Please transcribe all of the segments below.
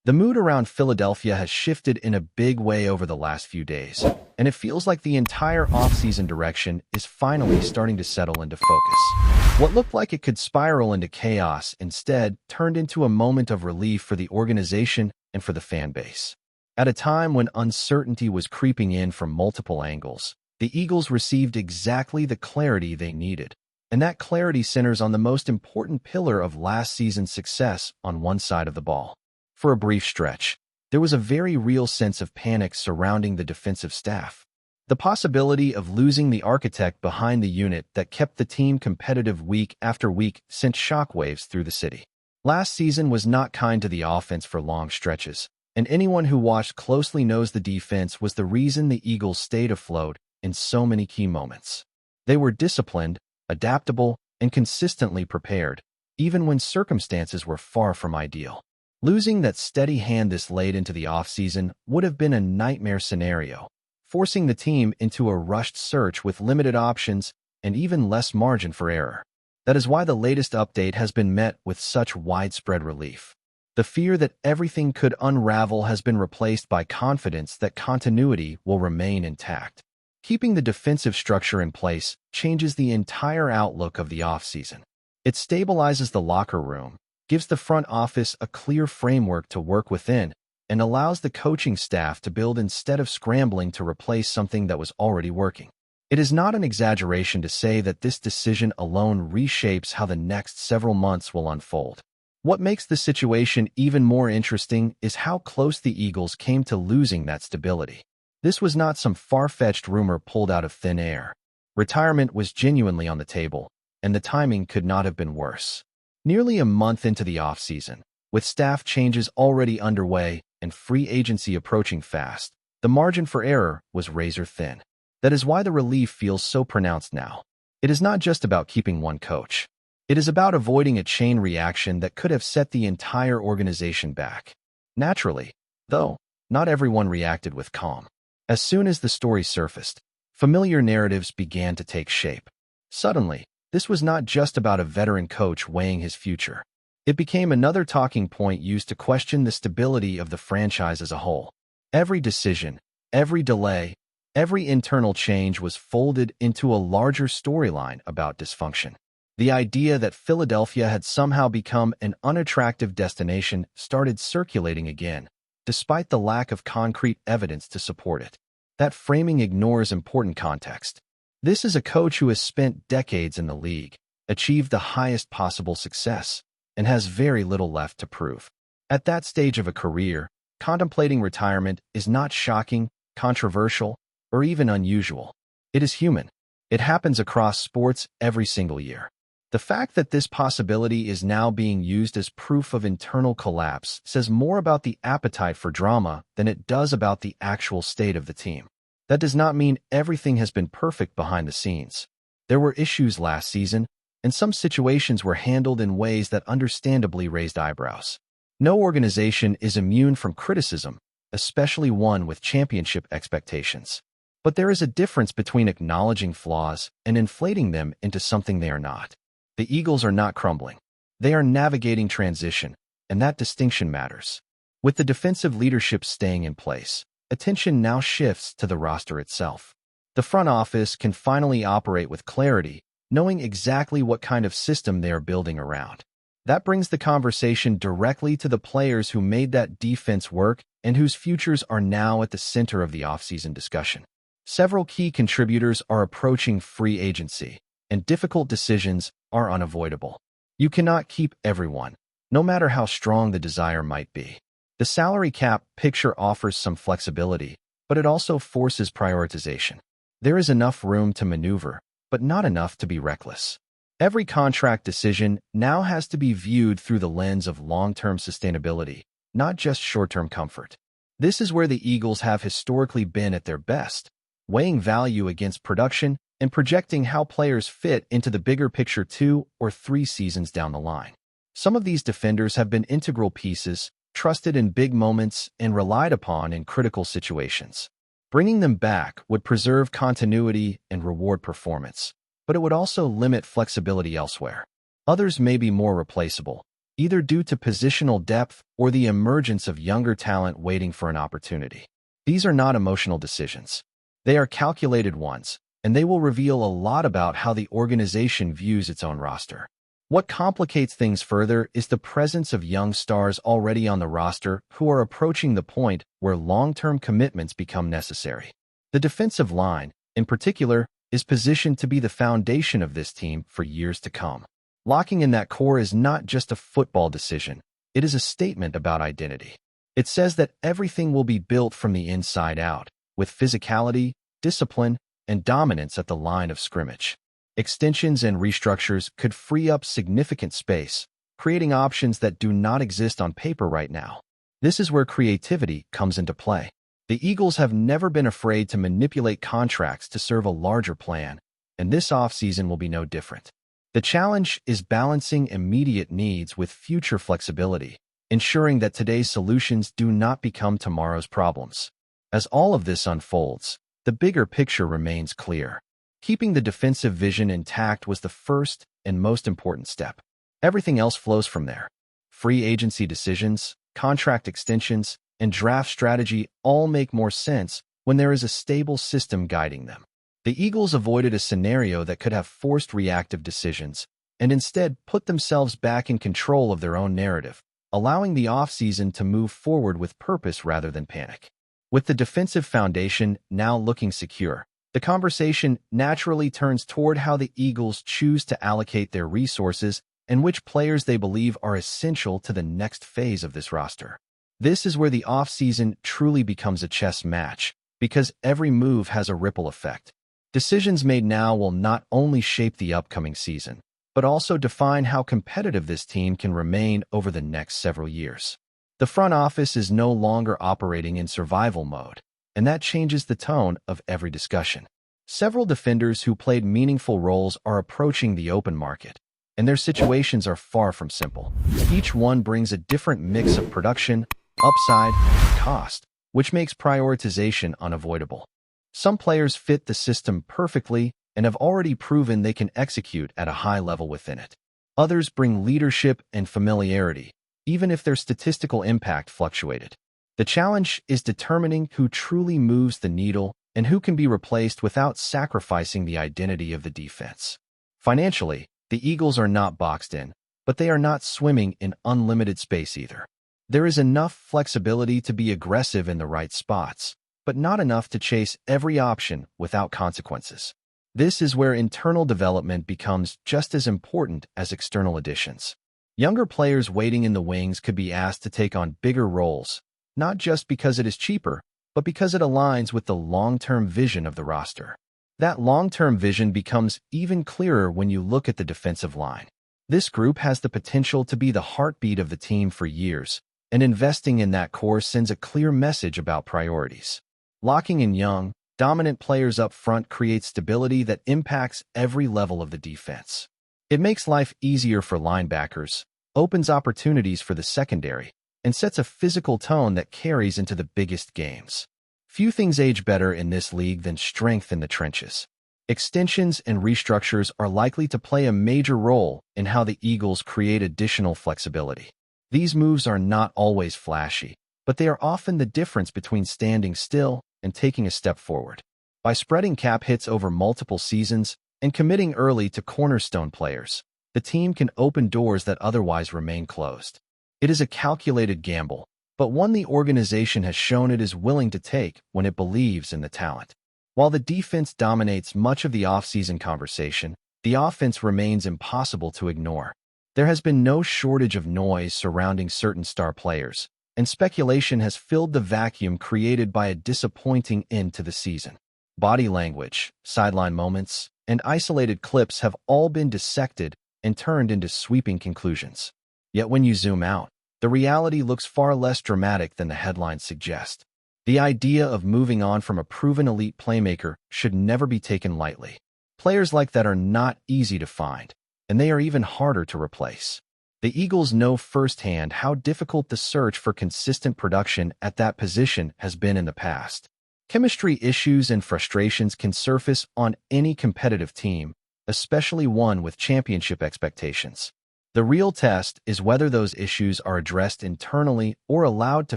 The mood around Philadelphia has shifted in a big way over the last few days, and it feels like the entire offseason direction is finally starting to settle into focus. What looked like it could spiral into chaos instead turned into a moment of relief for the organization and for the fan base. At a time when uncertainty was creeping in from multiple angles, the Eagles received exactly the clarity they needed. And that clarity centers on the most important pillar of last season's success on one side of the ball. For a brief stretch, there was a very real sense of panic surrounding the defensive staff. The possibility of losing the architect behind the unit that kept the team competitive week after week sent shockwaves through the city. Last season was not kind to the offense for long stretches, and anyone who watched closely knows the defense was the reason the Eagles stayed afloat in so many key moments. They were disciplined, adaptable, and consistently prepared, even when circumstances were far from ideal. Losing that steady hand this late into the offseason would have been a nightmare scenario, forcing the team into a rushed search with limited options and even less margin for error. That is why the latest update has been met with such widespread relief. The fear that everything could unravel has been replaced by confidence that continuity will remain intact. Keeping the defensive structure in place changes the entire outlook of the offseason. It stabilizes the locker room, gives the front office a clear framework to work within, and allows the coaching staff to build instead of scrambling to replace something that was already working. It is not an exaggeration to say that this decision alone reshapes how the next several months will unfold. What makes the situation even more interesting is how close the Eagles came to losing that stability. This was not some far-fetched rumor pulled out of thin air. Retirement was genuinely on the table, and the timing could not have been worse. Nearly a month into the offseason, with staff changes already underway and free agency approaching fast, the margin for error was razor thin. That is why the relief feels so pronounced now. It is not just about keeping one coach. It is about avoiding a chain reaction that could have set the entire organization back. Naturally, though, not everyone reacted with calm. As soon as the story surfaced, familiar narratives began to take shape. Suddenly, this was not just about a veteran coach weighing his future. It became another talking point used to question the stability of the franchise as a whole. Every decision, every delay, every internal change was folded into a larger storyline about dysfunction. The idea that Philadelphia had somehow become an unattractive destination started circulating again, despite the lack of concrete evidence to support it. That framing ignores important context. This is a coach who has spent decades in the league, achieved the highest possible success, and has very little left to prove. At that stage of a career, contemplating retirement is not shocking, controversial, or even unusual. It is human. It happens across sports every single year. The fact that this possibility is now being used as proof of internal collapse says more about the appetite for drama than it does about the actual state of the team. That does not mean everything has been perfect behind the scenes. There were issues last season, and some situations were handled in ways that understandably raised eyebrows. No organization is immune from criticism, especially one with championship expectations. But there is a difference between acknowledging flaws and inflating them into something they are not. The Eagles are not crumbling. They are navigating transition, and that distinction matters. With the defensive leadership staying in place, attention now shifts to the roster itself. The front office can finally operate with clarity, knowing exactly what kind of system they are building around. That brings the conversation directly to the players who made that defense work and whose futures are now at the center of the offseason discussion. Several key contributors are approaching free agency, and difficult decisions are unavoidable. You cannot keep everyone, no matter how strong the desire might be. The salary cap picture offers some flexibility, but it also forces prioritization. There is enough room to maneuver, but not enough to be reckless. Every contract decision now has to be viewed through the lens of long-term sustainability, not just short-term comfort. This is where the Eagles have historically been at their best, weighing value against production and projecting how players fit into the bigger picture 2 or 3 seasons down the line. Some of these defenders have been integral pieces, trusted in big moments and relied upon in critical situations. Bringing them back would preserve continuity and reward performance, but it would also limit flexibility elsewhere. Others may be more replaceable, either due to positional depth or the emergence of younger talent waiting for an opportunity. These are not emotional decisions. They are calculated ones, and they will reveal a lot about how the organization views its own roster. What complicates things further is the presence of young stars already on the roster who are approaching the point where long-term commitments become necessary. The defensive line, in particular, is positioned to be the foundation of this team for years to come. Locking in that core is not just a football decision. It is a statement about identity. It says that everything will be built from the inside out, with physicality, discipline, and dominance at the line of scrimmage. Extensions and restructures could free up significant space, creating options that do not exist on paper right now. This is where creativity comes into play. The Eagles have never been afraid to manipulate contracts to serve a larger plan, and this offseason will be no different. The challenge is balancing immediate needs with future flexibility, ensuring that today's solutions do not become tomorrow's problems. As all of this unfolds, the bigger picture remains clear. Keeping the defensive vision intact was the first and most important step. Everything else flows from there. Free agency decisions, contract extensions, and draft strategy all make more sense when there is a stable system guiding them. The Eagles avoided a scenario that could have forced reactive decisions and instead put themselves back in control of their own narrative, allowing the offseason to move forward with purpose rather than panic. With the defensive foundation now looking secure, the conversation naturally turns toward how the Eagles choose to allocate their resources and which players they believe are essential to the next phase of this roster. This is where the offseason truly becomes a chess match, because every move has a ripple effect. Decisions made now will not only shape the upcoming season, but also define how competitive this team can remain over the next several years. The front office is no longer operating in survival mode, and that changes the tone of every discussion. Several defenders who played meaningful roles are approaching the open market, and their situations are far from simple. Each one brings a different mix of production, upside, and cost, which makes prioritization unavoidable. Some players fit the system perfectly and have already proven they can execute at a high level within it. Others bring leadership and familiarity, even if their statistical impact fluctuated. The challenge is determining who truly moves the needle and who can be replaced without sacrificing the identity of the defense. Financially, the Eagles are not boxed in, but they are not swimming in unlimited space either. There is enough flexibility to be aggressive in the right spots, but not enough to chase every option without consequences. This is where internal development becomes just as important as external additions. Younger players waiting in the wings could be asked to take on bigger roles, not just because it is cheaper, but because it aligns with the long-term vision of the roster. That long-term vision becomes even clearer when you look at the defensive line. This group has the potential to be the heartbeat of the team for years, and investing in that core sends a clear message about priorities. Locking in young, dominant players up front creates stability that impacts every level of the defense. It makes life easier for linebackers, opens opportunities for the secondary, and sets a physical tone that carries into the biggest games. Few things age better in this league than strength in the trenches. Extensions and restructures are likely to play a major role in how the Eagles create additional flexibility. These moves are not always flashy, but they are often the difference between standing still and taking a step forward. By spreading cap hits over multiple seasons and committing early to cornerstone players, the team can open doors that otherwise remain closed. It is a calculated gamble, but one the organization has shown it is willing to take when it believes in the talent. While the defense dominates much of the offseason conversation, the offense remains impossible to ignore. There has been no shortage of noise surrounding certain star players, and speculation has filled the vacuum created by a disappointing end to the season. Body language, sideline moments, and isolated clips have all been dissected and turned into sweeping conclusions. Yet when you zoom out, the reality looks far less dramatic than the headlines suggest. The idea of moving on from a proven elite playmaker should never be taken lightly. Players like that are not easy to find, and they are even harder to replace. The Eagles know firsthand how difficult the search for consistent production at that position has been in the past. Chemistry issues and frustrations can surface on any competitive team, especially one with championship expectations. The real test is whether those issues are addressed internally or allowed to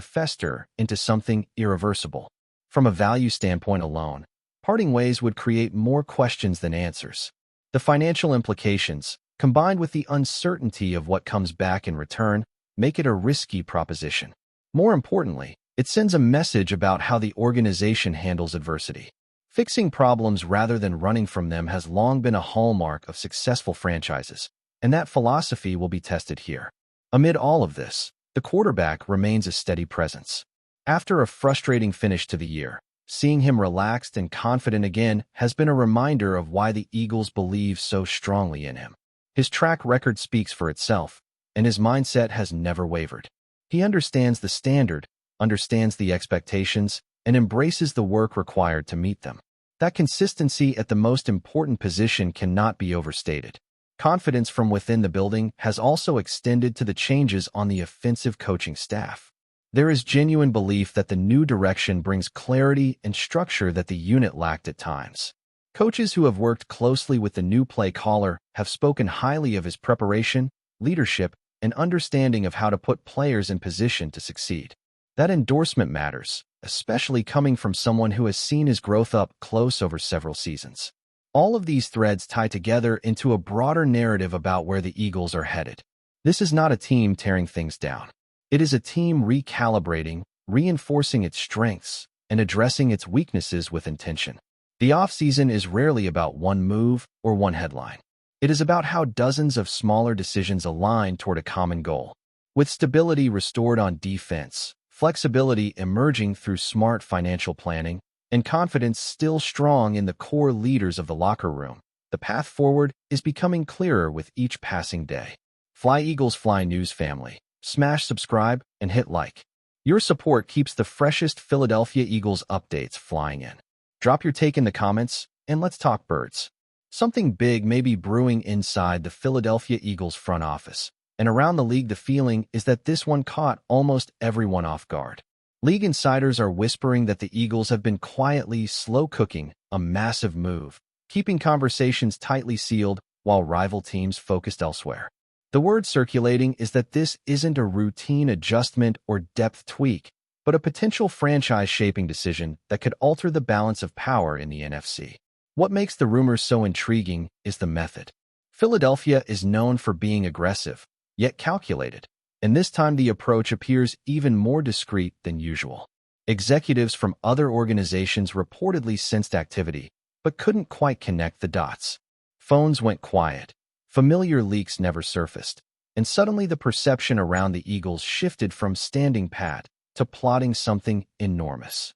fester into something irreversible. From a value standpoint alone, parting ways would create more questions than answers. The financial implications, combined with the uncertainty of what comes back in return, make it a risky proposition. More importantly, it sends a message about how the organization handles adversity. Fixing problems rather than running from them has long been a hallmark of successful franchises, and that philosophy will be tested here. Amid all of this, the quarterback remains a steady presence. After a frustrating finish to the year, seeing him relaxed and confident again has been a reminder of why the Eagles believe so strongly in him. His track record speaks for itself, and his mindset has never wavered. He understands the standard, understands the expectations, and embraces the work required to meet them. That consistency at the most important position cannot be overstated. Confidence from within the building has also extended to the changes on the offensive coaching staff. There is genuine belief that the new direction brings clarity and structure that the unit lacked at times. Coaches who have worked closely with the new play caller have spoken highly of his preparation, leadership, and understanding of how to put players in position to succeed. That endorsement matters, especially coming from someone who has seen his growth up close over several seasons. All of these threads tie together into a broader narrative about where the Eagles are headed. This is not a team tearing things down. It is a team recalibrating, reinforcing its strengths, and addressing its weaknesses with intention. The offseason is rarely about one move or one headline. It is about how dozens of smaller decisions align toward a common goal. With stability restored on defense, flexibility emerging through smart financial planning, and confidence still strong in the core leaders of the locker room, the path forward is becoming clearer with each passing day. FlyEaglesFly News family, smash subscribe and hit like. Your support keeps the freshest Philadelphia Eagles updates flying in. Drop your take in the comments, and let's talk birds. Something big may be brewing inside the Philadelphia Eagles front office, and around the league the feeling is that this one caught almost everyone off guard. League insiders are whispering that the Eagles have been quietly slow-cooking a massive move, keeping conversations tightly sealed while rival teams focused elsewhere. The word circulating is that this isn't a routine adjustment or depth tweak, but a potential franchise-shaping decision that could alter the balance of power in the NFC. What makes the rumors so intriguing is the method. Philadelphia is known for being aggressive, yet calculated, and this time the approach appears even more discreet than usual. Executives from other organizations reportedly sensed activity, but couldn't quite connect the dots. Phones went quiet, familiar leaks never surfaced, and suddenly the perception around the Eagles shifted from standing pat to plotting something enormous.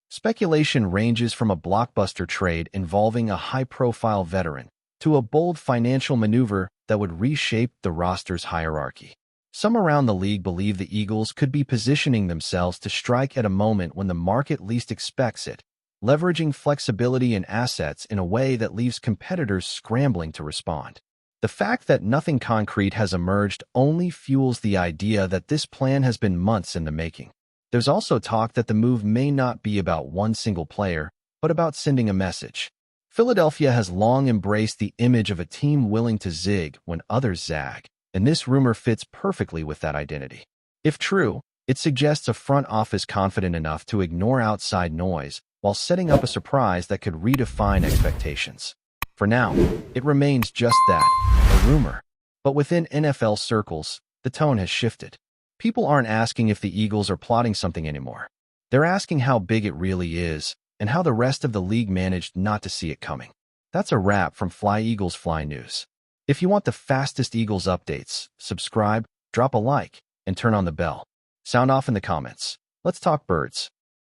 Speculation ranges from a blockbuster trade involving a high-profile veteran to a bold financial maneuver that would reshape the roster's hierarchy. Some around the league believe the Eagles could be positioning themselves to strike at a moment when the market least expects it, leveraging flexibility and assets in a way that leaves competitors scrambling to respond. The fact that nothing concrete has emerged only fuels the idea that this plan has been months in the making. There's also talk that the move may not be about one single player, but about sending a message. Philadelphia has long embraced the image of a team willing to zig when others zag, and this rumor fits perfectly with that identity. If true, it suggests a front office confident enough to ignore outside noise while setting up a surprise that could redefine expectations. For now, it remains just that, a rumor. But within NFL circles, the tone has shifted. People aren't asking if the Eagles are plotting something anymore. They're asking how big it really is and how the rest of the league managed not to see it coming. That's a wrap from FlyEaglesFly News. If you want the fastest Eagles updates, subscribe, drop a like, and turn on the bell. Sound off in the comments. Let's talk birds.